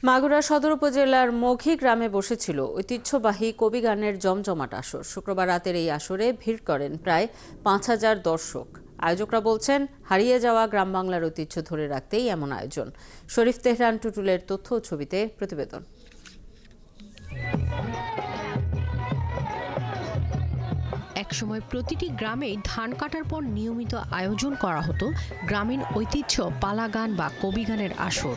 মাগুরা সদর উপজেলার মঘি গ্রামে বসেছিল ঐতিহ্যবাহী কবি গানের জমজমাট আসর। শুক্রবার রাতের এই আসরে ভিড় করেন প্রায় ৫,০০০ দর্শক। আয়োজকরা বলছেন, হারিয়ে যাওয়া গ্রাম বাংলার ঐতিহ্য ধরে রাখতেই এমন আয়োজন। শরীফ তেহরান টুটুলের তথ্য ও ছবিতে প্রতিবেদন। একসময় প্রতিটি গ্রামেই ধান কাটার পর নিয়মিত আয়োজন করা হতো গ্রামীণ ঐতিহ্য পালা গান বা কবি গানের আসর।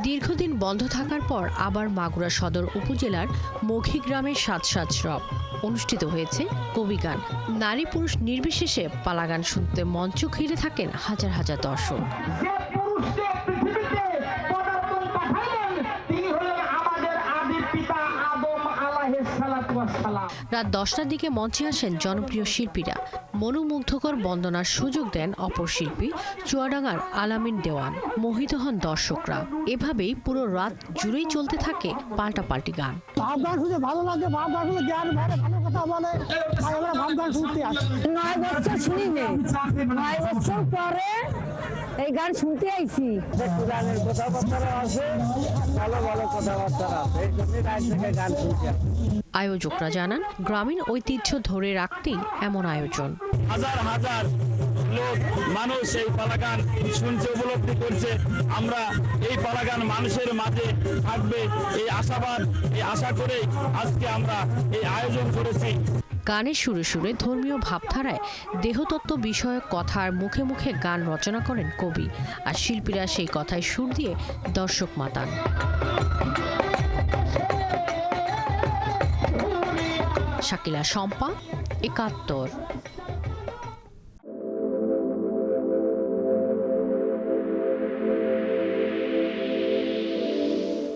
দীর্ঘদিন বন্ধ থাকার পর আবার মাগুরা সদর উপজেলার মঘি গ্রামের সাজ রব অনুষ্ঠিত হয়েছে কবি গান। নারী পুরুষ নির্বিশেষে পালা গান শুনতে মঞ্চ ঘিরে থাকেন হাজার হাজার দর্শক। রাত 10টার দিকে মঞ্চে আসেন জনপ্রিয় শিল্পীরা। মনোমুগ্ধকর বন্দনার সুযোগ দেন অপর শিল্পী চুয়াডাঙ্গার আলামিন দেওয়ান। মোহিত হন দর্শকরা। এভাবেই পুরো রাত জুড়েই চলতে থাকে পাল্টাপাল্টি গান। ভালো লাগে, জ্ঞান ভালো কথা বলে, আমরা ভাব গান শুনতে আসি। 9 বছর শুনিনি, 9 বছর পরে এই গান শুনতে আইছি। গানের কথাবার্তা আছে, ভালো ভালো কথাবার্তা আছে, এই জন্য রাত থেকে গান শুনতে আসি। আয়োজকরা জানান, গ্রামীণ ঐতিহ্য ধরে রাখতেই এমন আয়োজন। হাজার হাজার লোক মানুষ এই পালাগান শুনতে উপলব্ধি করছে। আমরা এই পালাগান মানুষের মাঝে থাকবে এই আশাবাদ, এই আশা করে আজকে আমরা এই আয়োজন করেছি। গানের সুরে সুরে ধর্মীয় ভাবধারায় দেহতত্ত্ব বিষয়ক কথার মুখে মুখে গান রচনা করেন কবি, আর শিল্পীরা সেই কথায় সুর দিয়ে দর্শক মাতান। শাকিলা শম্পা, ৭১।